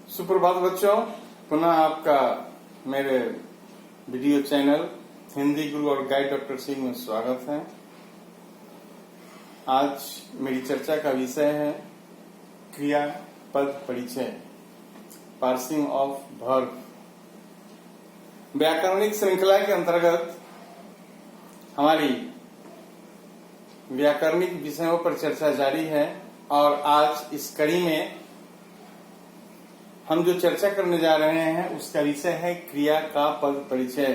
सुप्रभात बच्चों, पुनः आपका मेरे वीडियो चैनल हिंदी गुरु और गाइड डॉक्टर सिंह में स्वागत है। आज मेरी चर्चा का विषय है क्रिया पद परिचय, पार्सिंग ऑफ वर्ब। व्याकरणिक श्रृंखला के अंतर्गत हमारी व्याकरणिक विषयों पर चर्चा जारी है और आज इस कड़ी में हम जो चर्चा करने जा रहे हैं उसका विषय है क्रिया का पद परिचय,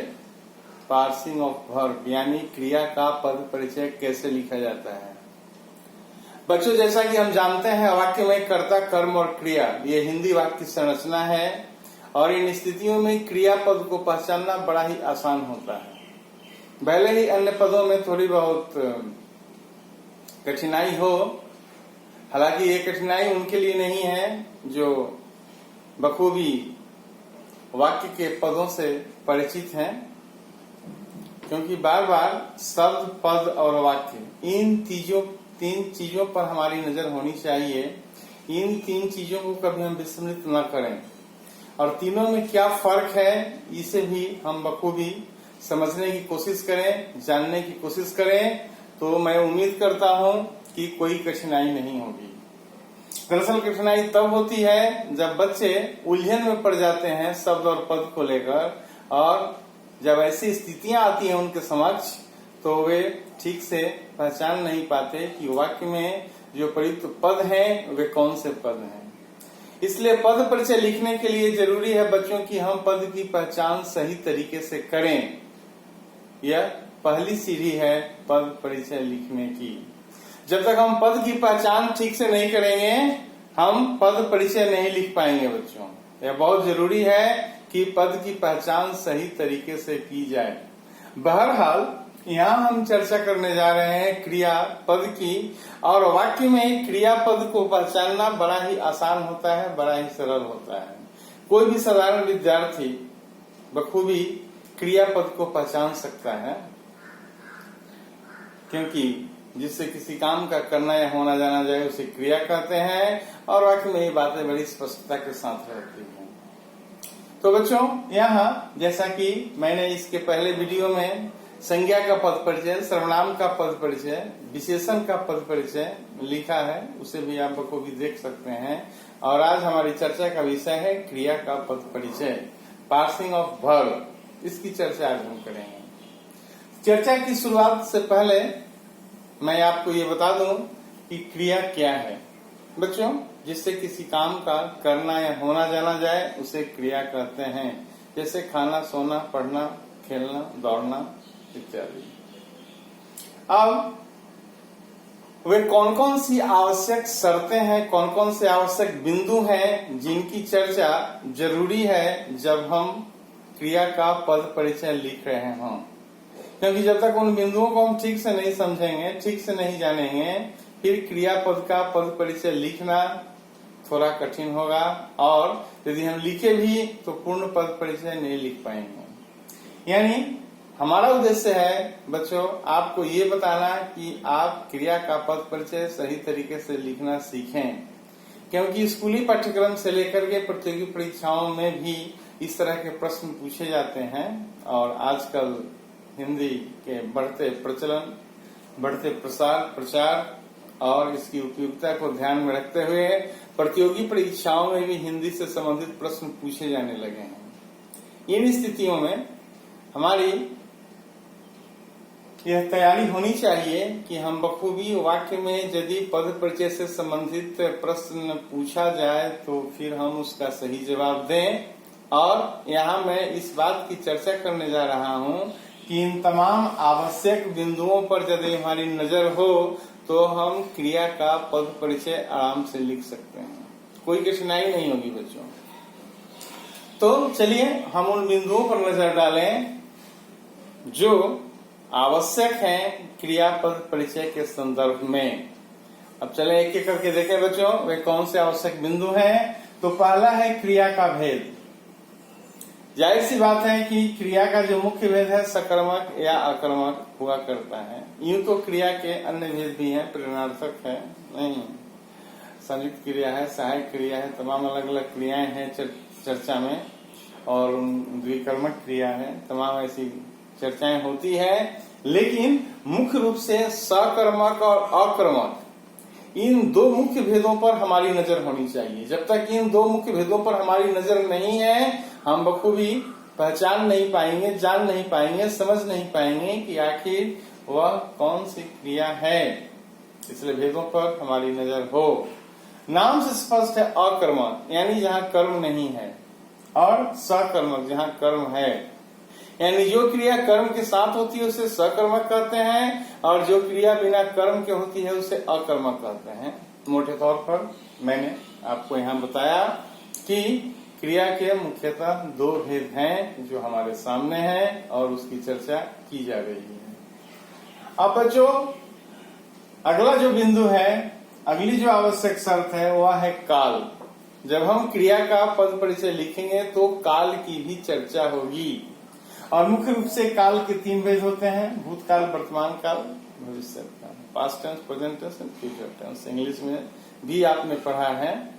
पार्सिंग ऑफ वर्ब, यानी क्रिया का पद परिचय कैसे लिखा जाता है। बच्चों, जैसा कि हम जानते हैं वाक्य में कर्ता, कर्म और क्रिया ये हिंदी वाक्य की संरचना है और इन स्थितियों में क्रिया पद को पहचानना बड़ा ही आसान होता है। भले ही अन्य पदों में थोड़ी बहुत कठिनाई हो, हालांकि ये कठिनाई उनके लिए नहीं है जो बखूबी वाक्य के पदों से परिचित हैं, क्योंकि बार बार शब्द, पद और वाक्य इन तीन चीजों पर हमारी नजर होनी चाहिए। इन तीन चीजों को कभी हम विस्मृत न करें और तीनों में क्या फर्क है इसे भी हम बखूबी समझने की कोशिश करें, जानने की कोशिश करें, तो मैं उम्मीद करता हूं कि कोई कठिनाई नहीं होगी। दरअसल कठिनाई तब होती है जब बच्चे उलझन में पड़ जाते हैं शब्द और पद को लेकर, और जब ऐसी स्थितियां आती हैं उनके समक्ष तो वे ठीक से पहचान नहीं पाते कि वाक्य में जो प्रयुक्त पद हैं वे कौन से पद हैं। इसलिए पद परिचय लिखने के लिए जरूरी है बच्चों कि हम पद की पहचान सही तरीके से करें। यह पहली सीढ़ी है पद परिचय लिखने की। जब तक हम पद की पहचान ठीक से नहीं करेंगे हम पद परिचय नहीं लिख पाएंगे। बच्चों, यह बहुत जरूरी है कि पद की पहचान सही तरीके से की जाए। बहरहाल यहाँ हम चर्चा करने जा रहे हैं क्रिया पद की, और वाक्य में क्रिया पद को पहचानना बड़ा ही आसान होता है, बड़ा ही सरल होता है। कोई भी साधारण विद्यार्थी बखूबी क्रिया पद को पहचान सकता है, क्योंकि जिससे किसी काम का करना या होना जाना जाए उसे क्रिया कहते हैं और वाक्य में ये बातें बड़ी स्पष्टता के साथ रहती हैं। तो बच्चों, यहाँ जैसा कि मैंने इसके पहले वीडियो में संज्ञा का पद परिचय, सर्वनाम का पद परिचय, विशेषण का पद परिचय लिखा है, उसे भी आप बखूबी देख सकते हैं। और आज हमारी चर्चा का विषय है क्रिया का पद परिचय, पार्सिंग ऑफ वर्ब। इसकी चर्चा आज हम करेंगे। चर्चा की शुरुआत से पहले मैं आपको ये बता दूं कि क्रिया क्या है। बच्चों, जिससे किसी काम का करना या होना जाना जाए उसे क्रिया कहते हैं, जैसे खाना, सोना, पढ़ना, खेलना, दौड़ना इत्यादि। अब वे कौन कौन सी आवश्यक शर्तें हैं, कौन कौन से आवश्यक बिंदु हैं जिनकी चर्चा जरूरी है जब हम क्रिया का पद परिचय लिख रहे हों, क्योंकि जब तक उन बिंदुओं को हम ठीक से नहीं समझेंगे, ठीक से नहीं जानेंगे, फिर क्रियापद का पद परिचय लिखना थोड़ा कठिन होगा और यदि हम लिखे भी तो पूर्ण पद परिचय नहीं लिख पाएंगे। यानी हमारा उद्देश्य है बच्चों आपको ये बताना कि आप क्रिया का पद परिचय सही तरीके से लिखना सीखें, क्योंकि स्कूली पाठ्यक्रम से लेकर के प्रतियोगी परीक्षाओं में भी इस तरह के प्रश्न पूछे जाते हैं। और आजकल हिंदी के बढ़ते प्रचलन, बढ़ते प्रचार और इसकी उपयोगिता को ध्यान में रखते हुए प्रतियोगी परीक्षाओं में भी हिंदी से संबंधित प्रश्न पूछे जाने लगे हैं। इन स्थितियों में हमारी यह तैयारी होनी चाहिए कि हम बखूबी वाक्य में यदि पद परिचय से संबंधित प्रश्न पूछा जाए तो फिर हम उसका सही जवाब दें। और यहाँ मैं इस बात की चर्चा करने जा रहा हूँ कि इन तमाम आवश्यक बिंदुओं पर यदि हमारी नजर हो तो हम क्रिया का पद परिचय आराम से लिख सकते हैं, कोई कठिनाई नहीं होगी बच्चों। तो चलिए हम उन बिंदुओं पर नजर डालें जो आवश्यक हैं क्रिया पद परिचय के संदर्भ में। अब चले एक एक करके देखें बच्चों वे कौन से आवश्यक बिंदु हैं। तो पहला है क्रिया का भेद। जाहिर सी बात है कि क्रिया का जो मुख्य भेद है सकर्मक या अकर्मक हुआ करता है। यूं तो क्रिया के अन्य भेद भी हैं, प्रेरणार्थक है नहीं। संयुक्त क्रिया है, सहायक क्रिया है, तमाम अलग अलग क्रियाएं हैं चर्चा में, और द्विकर्मक क्रिया है, तमाम ऐसी चर्चाएं होती है। लेकिन मुख्य रूप से सकर्मक और अकर्मक, इन दो मुख्य भेदों पर हमारी नजर होनी चाहिए। जब तक इन दो मुख्य भेदों पर हमारी नजर नहीं है, हम बखूबी पहचान नहीं पाएंगे, जान नहीं पाएंगे, समझ नहीं पाएंगे कि आखिर वह कौन सी क्रिया है। इसलिए भेदों पर हमारी नजर हो। नाम से स्पष्ट है अकर्मक, यानी जहाँ कर्म नहीं है, और सकर्मक, जहाँ कर्म है। यानी जो क्रिया कर्म के साथ होती है उसे सकर्मक कहते हैं, और जो क्रिया बिना कर्म के होती है उसे अकर्मक कहते हैं। मोटे तौर पर मैंने आपको यहाँ बताया कि क्रिया के मुख्यतः दो भेद हैं जो हमारे सामने हैं, और उसकी चर्चा की जा रही है। अब बच्चों, अगला जो बिंदु है, अगली जो आवश्यक शर्त है, वह है काल। जब हम क्रिया का पद परिचय लिखेंगे तो काल की भी चर्चा होगी। और मुख्य रूप से काल के तीन भेद होते हैं: भूतकाल, वर्तमान काल, भविष्य काल। Past tense, present tense and future tense. English में भी आपने पढ़ा है।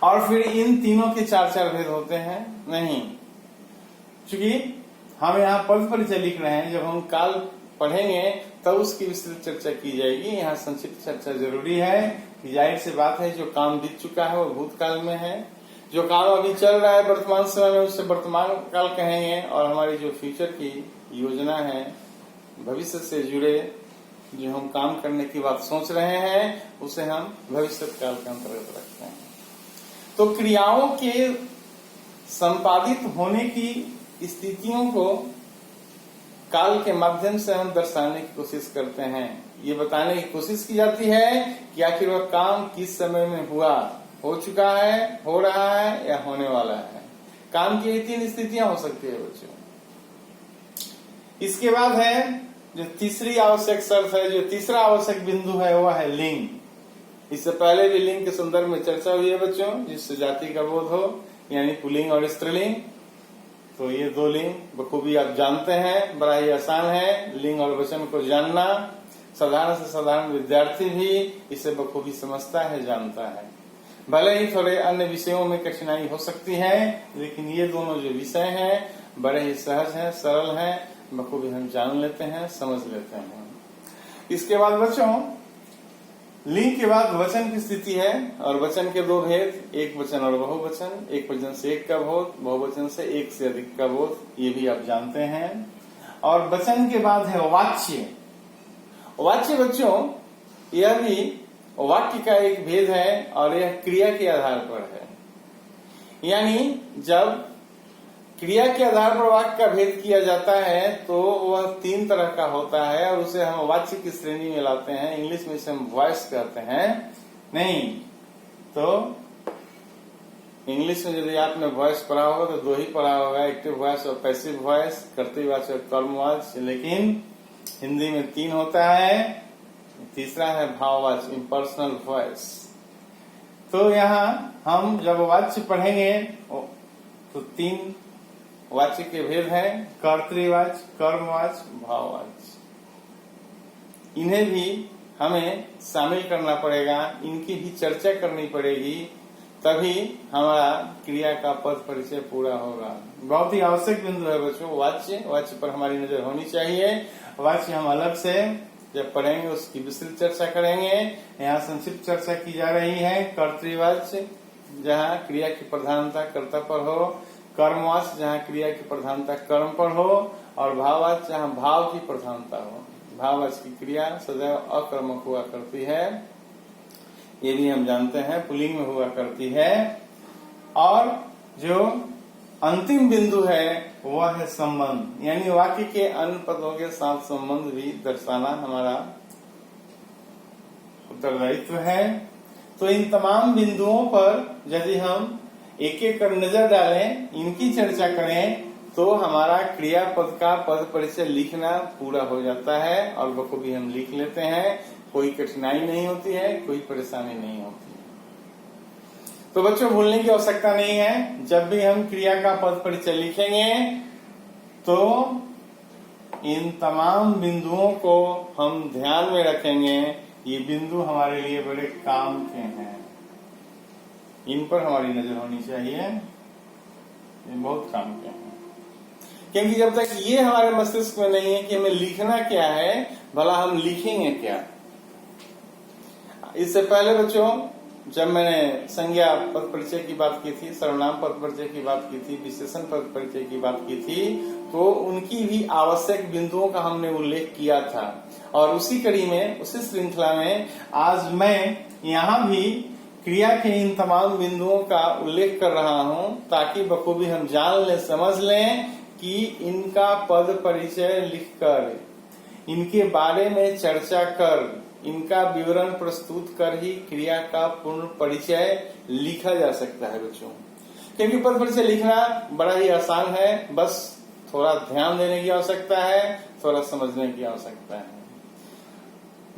और फिर इन तीनों के चार चार भेद होते हैं नहीं, क्योंकि हम यहाँ पद परिचय लिख रहे हैं। जब हम काल पढ़ेंगे तब उसकी विस्तृत चर्चा की जाएगी। यहाँ संक्षिप्त चर्चा जरूरी है कि जाहिर सी बात है, जो काम बीत चुका है वो भूतकाल में है, जो काम अभी चल रहा है वर्तमान समय में उसे वर्तमान काल कहेंगे, और हमारी जो फ्यूचर की योजना है, भविष्य से जुड़े जो हम काम करने की बात सोच रहे हैं, उसे हम भविष्य काल के अंतर्गत रखते हैं। तो क्रियाओं के संपादित होने की स्थितियों को काल के माध्यम से हम दर्शाने की कोशिश करते हैं। ये बताने की कोशिश की जाती है कि आखिर वह काम किस समय में हुआ, हो चुका है, हो रहा है या होने वाला है। काम की तीन स्थितियां हो सकती है बच्चों। इसके बाद है जो तीसरी आवश्यक शर्त है, जो तीसरा आवश्यक बिंदु है, वह है लिंग। इससे पहले भी लिंग के संदर्भ में चर्चा हुई है बच्चों, जिससे जाति का बोध हो, यानी पुल्लिंग और स्त्रीलिंग। तो ये दो लिंग बखूबी आप जानते हैं, बड़ा ही आसान है लिंग और वचन को जानना। साधारण से साधारण विद्यार्थी भी इसे बखूबी समझता है, जानता है। भले ही थोड़े अन्य विषयों में कठिनाई हो सकती है, लेकिन ये दोनों जो विषय हैं बड़े ही सहज हैं, सरल हैं, बखूबी हम जान लेते हैं, समझ लेते हैं। इसके बाद बच्चों, लिंग के बाद वचन की स्थिति है, और वचन के दो भेद, एक वचन और बहुवचन। एक वचन से एक का बोध, बहुवचन से एक से अधिक का बोध, ये भी आप जानते हैं। और वचन के बाद है वाच्य। वाच्य बच्चों, यह भी वाक्य का एक भेद है, और यह क्रिया के आधार पर है। यानी जब क्रिया के आधार पर वाक्य का भेद किया जाता है तो वह तीन तरह का होता है, और उसे हम वाच्य की श्रेणी में लाते हैं। इंग्लिश में इसे हम वॉइस कहते हैं। नहीं तो इंग्लिश में यदि आपने वॉइस पढ़ा होगा तो दो ही पढ़ा होगा, एक्टिव वॉइस और पैसिव वॉइस, कर्तव्यवाची और कर्मवाची। लेकिन हिंदी में तीन होता है। तीसरा है भाववाची, इम्पर्सनल वॉइस। तो यहाँ हम जब वाच्य पढ़ेंगे तो तीन वाच्य के भेद हैं: कर्तृवाच्य, कर्मवाच्य, भाववाच्य। इन्हें भी हमें शामिल करना पड़ेगा, इनकी भी चर्चा करनी पड़ेगी, तभी हमारा क्रिया का पद परिचय पूरा होगा। बहुत ही आवश्यक बिंदु है बच्चों वाच्य। वाच्य पर हमारी नजर होनी चाहिए। वाच्य हम अलग से जब पढ़ेंगे उसकी विस्तृत चर्चा करेंगे। यहाँ संक्षिप्त चर्चा की जा रही है। कर्तृवाच्य, जहाँ क्रिया की प्रधानता कर्ता पर हो, कर्मवाच्य, जहाँ क्रिया की प्रधानता कर्म पर हो, और भाववाच्य, जहाँ भाव की प्रधानता हो। भाववाच्य की क्रिया सदैव अकर्मक हुआ करती है, ये भी हम जानते हैं, पुल्लिंग में हुआ करती है। और जो अंतिम बिंदु है वह है संबंध, यानी वाक्य के अन्य पदों के साथ संबंध भी दर्शाना हमारा उत्तरदायित्व है। तो इन तमाम बिंदुओं पर यदि हम एक एक कर नजर डालें, इनकी चर्चा करें, तो हमारा क्रियापद का पद परिचय लिखना पूरा हो जाता है, और बखूबी हम लिख लेते हैं। कोई कठिनाई नहीं होती है, कोई परेशानी नहीं होती है। तो बच्चों, भूलने की आवश्यकता नहीं है। जब भी हम क्रिया का पद परिचय लिखेंगे तो इन तमाम बिंदुओं को हम ध्यान में रखेंगे ये बिंदु हमारे लिए बड़े काम के हैं, इन पर हमारी नजर होनी चाहिए, ये बहुत काम के हैं। क्योंकि जब तक ये हमारे मस्तिष्क में नहीं है कि हमें लिखना क्या है, भला हम लिखेंगे क्या। इससे पहले बच्चों जब मैंने संज्ञा पद परिचय की बात की थी, सर्वनाम पद परिचय की बात की थी, विशेषण पद परिचय की बात की थी, तो उनकी भी आवश्यक बिंदुओं का हमने उल्लेख किया था। और उसी कड़ी में, उसी श्रृंखला में आज मैं यहाँ भी क्रिया के इन तमाम बिंदुओं का उल्लेख कर रहा हूँ, ताकि बखूबी हम जान लें, समझ लें कि इनका पद परिचय लिखकर, इनके बारे में चर्चा कर, इनका विवरण प्रस्तुत कर ही क्रिया का पूर्ण परिचय लिखा जा सकता है बच्चों। क्योंकि पद परिचय लिखना बड़ा ही आसान है, बस थोड़ा ध्यान देने की आवश्यकता है, थोड़ा समझने की आवश्यकता है।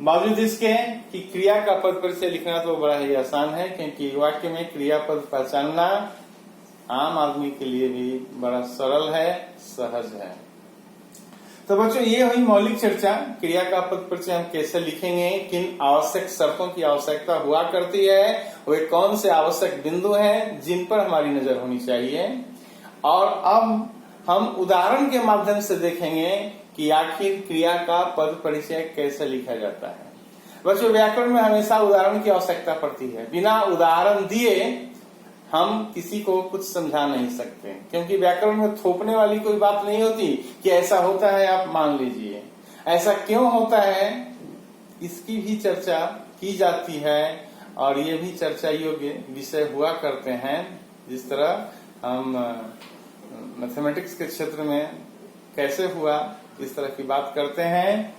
बावजूद इसके कि क्रिया का पद परिचय लिखना तो बड़ा ही आसान है, क्योंकि वाक्य में क्रियापद पहचानना आम आदमी के लिए भी बड़ा सरल है, सहज है। तो बच्चों ये हुई मौलिक चर्चा, क्रिया का पद परिचय हम कैसे लिखेंगे, किन आवश्यक शर्तों की आवश्यकता हुआ करती है, वे कौन से आवश्यक बिंदु हैं जिन पर हमारी नजर होनी चाहिए। और अब हम उदाहरण के माध्यम से देखेंगे कि आखिर क्रिया का पद परिचय कैसे लिखा जाता है। बच्चों व्याकरण में हमेशा उदाहरण की आवश्यकता पड़ती है, बिना उदाहरण दिए हम किसी को कुछ समझा नहीं सकते, क्योंकि व्याकरण में थोपने वाली कोई बात नहीं होती कि ऐसा होता है आप मान लीजिए। ऐसा क्यों होता है इसकी भी चर्चा की जाती है, और ये भी चर्चा योग्य विषय हुआ करते हैं। जिस तरह हम मैथमेटिक्स के क्षेत्र में कैसे हुआ इस तरह की बात करते हैं,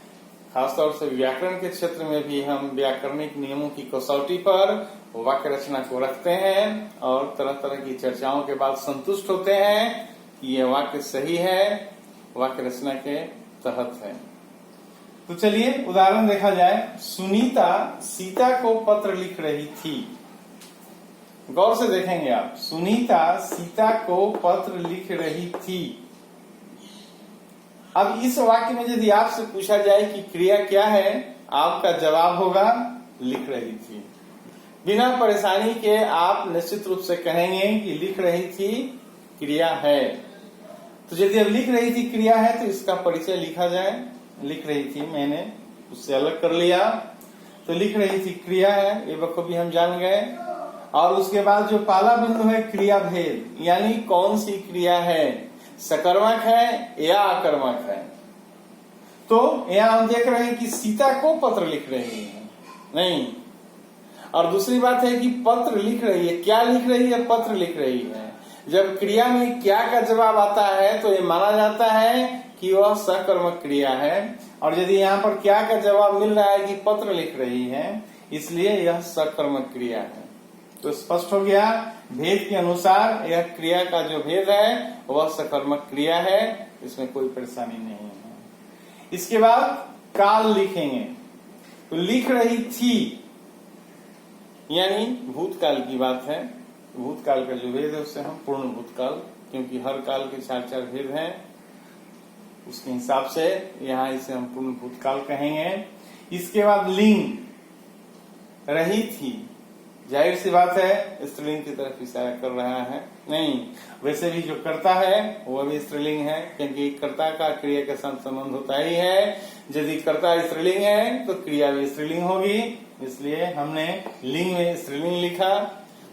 खासतौर से व्याकरण के क्षेत्र में भी हम व्याकरणिक नियमों की कसौटी पर वाक्य रचना को रखते हैं और तरह तरह की चर्चाओं के बाद संतुष्ट होते हैं कि यह वाक्य सही है, वाक्य रचना के तहत है। तो चलिए उदाहरण देखा जाए। सुनीता सीता को पत्र लिख रही थी। गौर से देखेंगे आप, सुनीता सीता को पत्र लिख रही थी। अब इस वाक्य में यदि आपसे पूछा जाए कि क्रिया क्या है, आपका जवाब होगा लिख रही थी। बिना परेशानी के आप निश्चित रूप से कहेंगे कि लिख रही थी क्रिया है। तो यदि अब लिख रही थी क्रिया है तो इसका परिचय लिखा जाए। लिख रही थी मैंने उससे अलग कर लिया, तो लिख रही थी क्रिया है, ये बखूबी हम जान गए। और उसके बाद जो पहला बिंदु है क्रिया भेद, यानी कौन सी क्रिया है, सकर्मक है या आकर्मक है। तो यहाँ हम देख रहे हैं कि सीता को पत्र लिख रही है, नहीं। और दूसरी बात है कि पत्र लिख रही है, क्या लिख रही है, पत्र लिख रही है। जब क्रिया में क्या का जवाब आता है तो ये माना जाता है कि वह सकर्मक क्रिया है। और यदि यहाँ पर क्या का जवाब मिल रहा है कि पत्र लिख रही है, इसलिए यह सकर्मक क्रिया है। तो स्पष्ट हो गया, भेद के अनुसार यह क्रिया का जो भेद है वह सकर्मक क्रिया है, इसमें कोई परेशानी नहीं है। इसके बाद काल लिखेंगे, तो लिख रही थी यानी भूतकाल की बात है। भूतकाल का जो भेद है उससे हम पूर्ण भूतकाल, क्योंकि हर काल के 4-4 भेद हैं, उसके हिसाब से यहाँ इसे हम पूर्ण भूतकाल कहेंगे। इसके बाद लिंग, रही थी, जाहिर सी बात है स्त्रीलिंग की तरफ इशारा कर रहा है, नहीं। वैसे भी जो कर्ता है वह भी स्त्रीलिंग है, क्योंकि कर्ता का क्रिया के साथ संबंध होता ही है। यदि कर्ता स्त्रीलिंग है तो क्रिया भी स्त्रीलिंग होगी, इसलिए हमने लिंग में स्त्रीलिंग लिखा।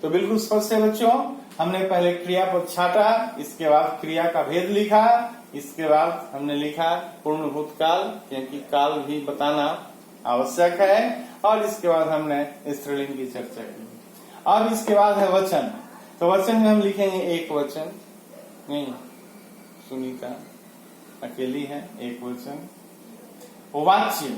तो बिल्कुल स्पष्ट है बच्चों, हमने पहले क्रियापद छाटा, इसके बाद क्रिया का भेद लिखा, इसके बाद हमने लिखा पूर्ण भूतकाल, क्योंकि काल भी बताना आवश्यक है। और इसके बाद हमने स्त्रीलिंग की चर्चा की। अब इसके बाद है वचन, तो वचन में हम लिखेंगे एक वचन, नहीं सुनीता अकेली है, एक वचन। वाच्य,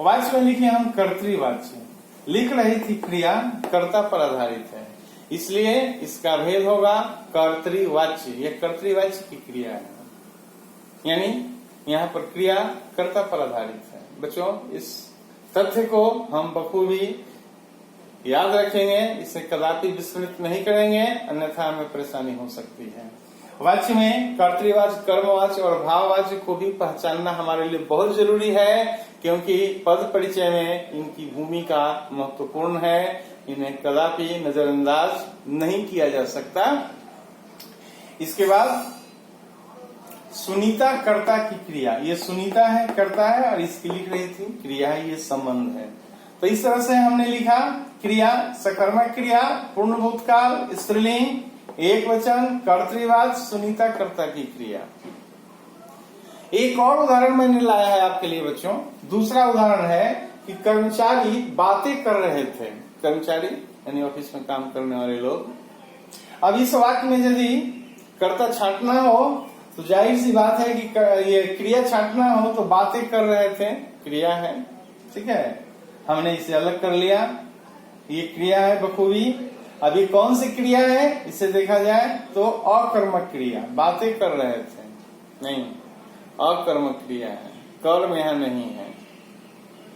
वाच्य में लिखे हम कर्तृवाच्य, लिख रही थी क्रिया कर्ता पर आधारित है, इसलिए इसका भेद होगा कर्तृवाच्य। यह कर्तृवाच्य की क्रिया है, यानी यहाँ पर क्रिया कर्ता पर आधारित है। बच्चों इस तथ्य को हम बखूबी याद रखेंगे, इसे कदापि विस्मृत नहीं करेंगे, अन्यथा हमें परेशानी हो सकती है। वाच्य में कर्तृवाच्य, कर्मवाच्य और भाववाच्य को भी पहचानना हमारे लिए बहुत जरूरी है, क्योंकि पद परिचय में इनकी भूमिका महत्वपूर्ण है, इन्हें कदापि नजरअंदाज नहीं किया जा सकता। इसके बाद सुनीता कर्ता की क्रिया, ये सुनीता है कर्ता है और इसकी लिख रही थी क्रिया है, ये संबंध है। तो इस तरह से हमने लिखा क्रिया, सकर्मक क्रिया, पूर्ण भूतकाल, स्त्रीलिंग, एक वचन, कर्तृवाद, सुनीता कर्ता की क्रिया। एक और उदाहरण मैंने लाया है आपके लिए बच्चों। दूसरा उदाहरण है कि कर्मचारी बातें कर रहे थे, कर्मचारी यानी ऑफिस में काम करने वाले लोग। अब इस वाक्य में यदि कर्ता छांटना हो तो जाहिर सी बात है कि ये क्रिया छांटना हो तो बातें कर रहे थे क्रिया है, ठीक है, हमने इसे अलग कर लिया, ये क्रिया है बखूबी। अभी कौन सी क्रिया है इसे देखा जाए तो अकर्मक क्रिया, बातें कर रहे थे नहीं, अकर्मक क्रिया है, कर्म यहां नहीं है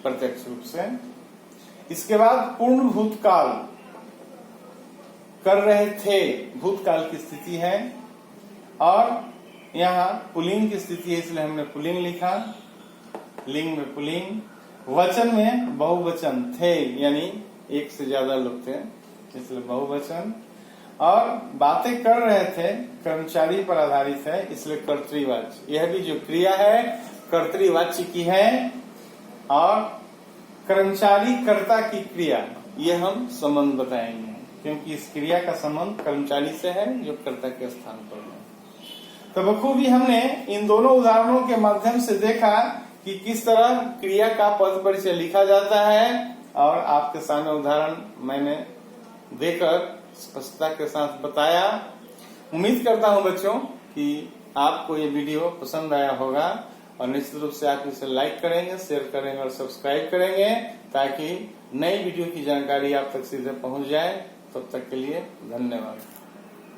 प्रत्यक्ष रूप से। इसके बाद पूर्ण भूतकाल, कर रहे थे भूतकाल की स्थिति है और यहाँ पुल्लिंग की स्थिति है, इसलिए हमने पुल्लिंग लिखा, लिंग में पुल्लिंग, वचन में बहुवचन थे यानी एक से ज्यादा लोग थे इसलिए बहुवचन, और बातें कर रहे थे कर्मचारी पर आधारित है इसलिए कर्तृवाच्य। यह भी जो क्रिया है कर्तृवाच्य की है और कर्मचारी कर्ता की क्रिया, ये हम संबंध बताएंगे क्योंकि इस क्रिया का संबंध कर्मचारी से है जो कर्ता के स्थान पर है। तो बखूबी हमने इन दोनों उदाहरणों के माध्यम से देखा कि किस तरह क्रिया का पद परिचय लिखा जाता है और आपके सामने उदाहरण मैंने देकर स्पष्टता के साथ बताया। उम्मीद करता हूं बच्चों कि आपको ये वीडियो पसंद आया होगा और निश्चित रूप से आप इसे लाइक करेंगे, शेयर करेंगे और सब्सक्राइब करेंगे ताकि नई वीडियो की जानकारी आप तक सीधे पहुंच जाए। तब तक के लिए धन्यवाद।